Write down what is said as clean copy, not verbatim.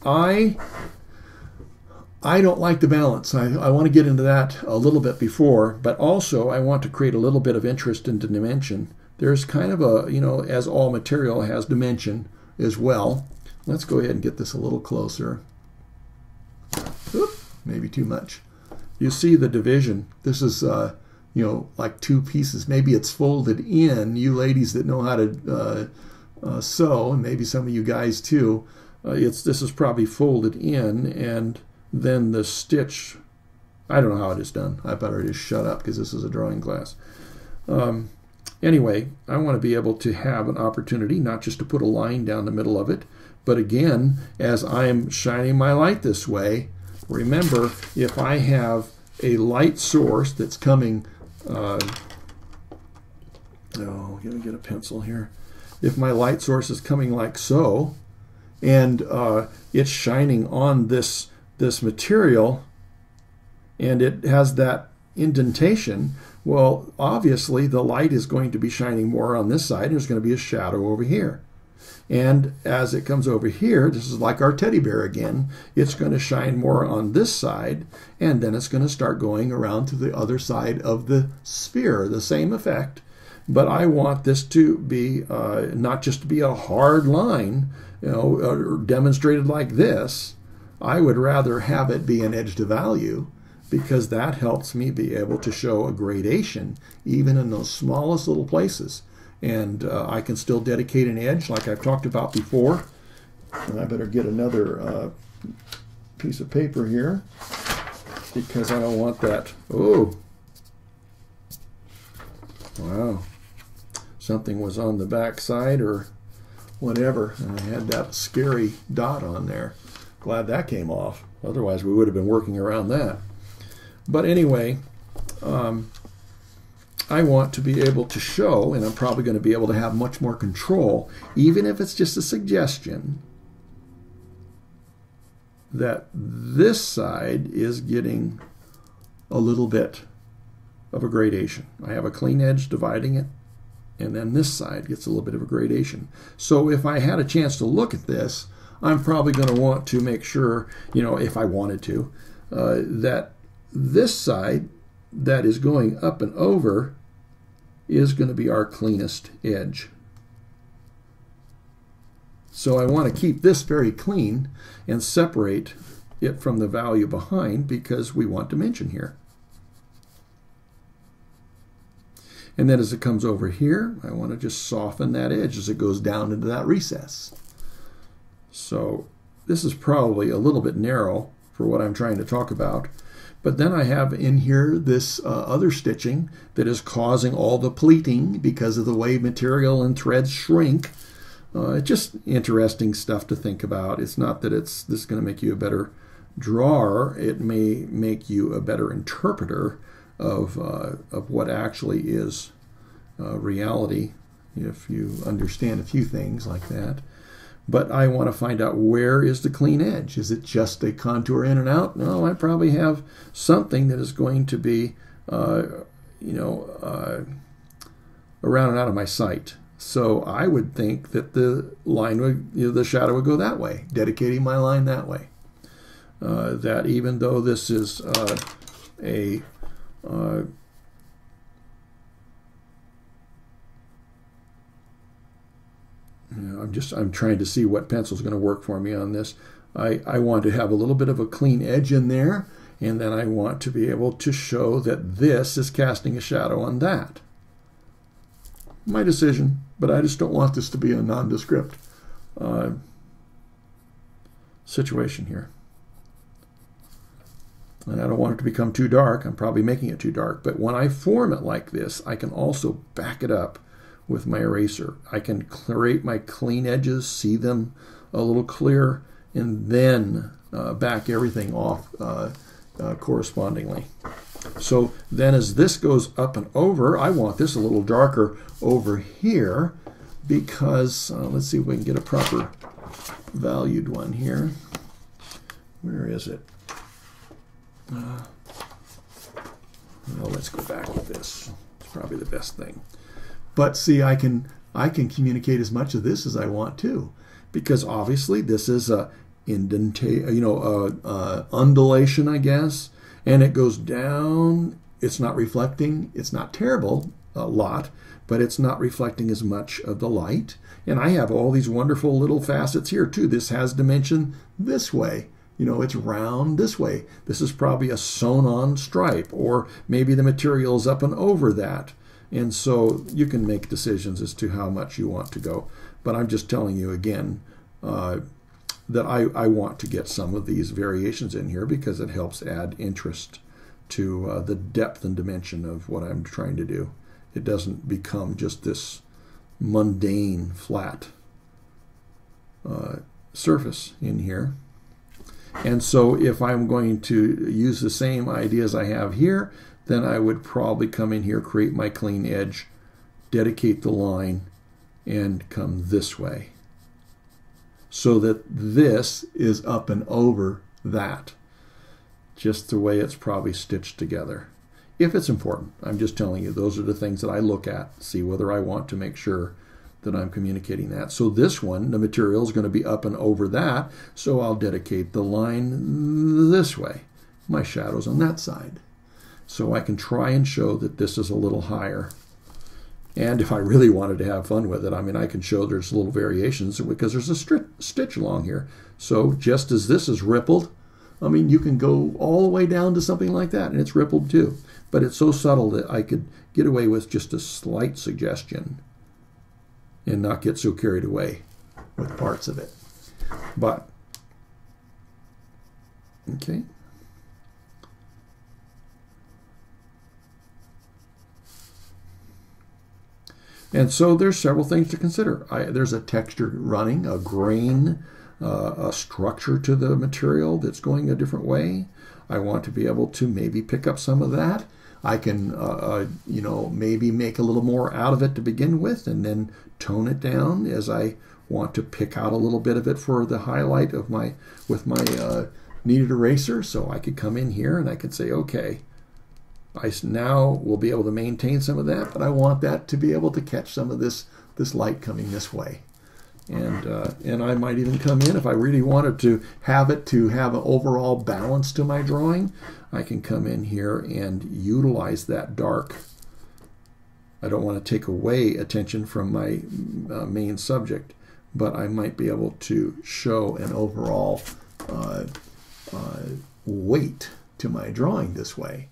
I don't like the balance. I want to get into that a little bit before, but also I want to create a little bit of interest into dimension. There's kind of a, as all material has dimension as well. Let's go ahead and get this a little closer. Oop, maybe too much. You see the division. This is, like two pieces. Maybe it's folded in. You ladies that know how to sew, and maybe some of you guys too, this is probably folded in, and then the stitch, I don't know how it is done. I better just shut up because this is a drawing class. Anyway, I want to be able to have an opportunity not just to put a line down the middle of it, but again, as I am shining my light this way, remember, if I have a light source that's coming, let me get a pencil here. If my light source is coming like so, and it's shining on this material, and it has that indentation, well, obviously the light is going to be shining more on this side, and there's going to be a shadow over here. And as it comes over here, this is like our teddy bear again, it's going to shine more on this side, and then it's going to start going around to the other side of the sphere, the same effect. But I want this to be not just to be a hard line, demonstrated like this. I would rather have it be an edge to value, because that helps me be able to show a gradation even in those smallest little places. And I can still dedicate an edge like I've talked about before. And I better get another piece of paper here, because I don't want that. Oh, wow. Something was on the back side or whatever, and I had that scary dot on there. Glad that came off. Otherwise, we would have been working around that. But anyway, I want to be able to show, and I'm probably going to be able to have much more control, even if it's just a suggestion, that this side is getting a little bit of a gradation. I have a clean edge dividing it, and then this side gets a little bit of a gradation. So if I had a chance to look at this, I'm probably going to want to make sure, if I wanted to, that this side that is going up and over is going to be our cleanest edge. So I want to keep this very clean and separate it from the value behind, because we want dimension here. And then as it comes over here, I want to just soften that edge as it goes down into that recess. So this is probably a little bit narrow for what I'm trying to talk about. But then I have in here this other stitching that is causing all the pleating because of the way material and threads shrink. Just interesting stuff to think about. It's not that this is going to make you a better drawer. It may make you a better interpreter of what actually is reality, if you understand a few things like that. But I want to find out, where is the clean edge? Is it just a contour in and out? No, I probably have something that is going to be, around and out of my sight. So I would think that the line would, the shadow would go that way, dedicating my line that way. That even though this is I'm trying to see what pencil is going to work for me on this. I want to have a little bit of a clean edge in there, and then I want to be able to show that this is casting a shadow on that. My decision, but I just don't want this to be a nondescript situation here. And I don't want it to become too dark. I'm probably making it too dark. But when I form it like this, I can also back it up with my eraser. I can create my clean edges, see them a little clearer, and then back everything off correspondingly. So then as this goes up and over, I want this a little darker over here, because let's see if we can get a proper valued one here. Where is it? Well, let's go back with this. It's probably the best thing. But see, I can communicate as much of this as I want to, because obviously this is a undulation, I guess, and it goes down. It's not reflecting. It's not terrible, a lot, but it's not reflecting as much of the light. And I have all these wonderful little facets here too. This has dimension this way. It's round this way. This is probably a sewn-on stripe, or maybe the material is up and over that. And so you can make decisions as to how much you want to go. But I'm just telling you again that I want to get some of these variations in here because it helps add interest to the depth and dimension of what I'm trying to do. It doesn't become just this mundane, flat surface in here. And so if I'm going to use the same ideas I have here, then I would probably come in here, create my clean edge, dedicate the line, and come this way, so that this is up and over that, just the way it's probably stitched together. If it's important, I'm just telling you, those are the things that I look at, see whether I want to make sure that I'm communicating that. So this one, the material is going to be up and over that, so I'll dedicate the line this way. My shadow's on that side. So I can try and show that this is a little higher. And if I really wanted to have fun with it, I mean, I can show there's little variations because there's a stitch along here. So just as this is rippled, I mean, you can go all the way down to something like that, and it's rippled too. But it's so subtle that I could get away with just a slight suggestion and not get so carried away with parts of it. But, okay. And so there's several things to consider. There's a texture running, a grain, a structure to the material that's going a different way. I want to be able to maybe pick up some of that. I can, maybe make a little more out of it to begin with and then tone it down as I want to pick out a little bit of it for the highlight of with my kneaded eraser. So I could come in here and I could say, okay, I now will be able to maintain some of that, but I want that to be able to catch some of this light coming this way. And I might even come in, if I really wanted to have an overall balance to my drawing, I can come in here and utilize that dark. I don't want to take away attention from my main subject, but I might be able to show an overall weight to my drawing this way.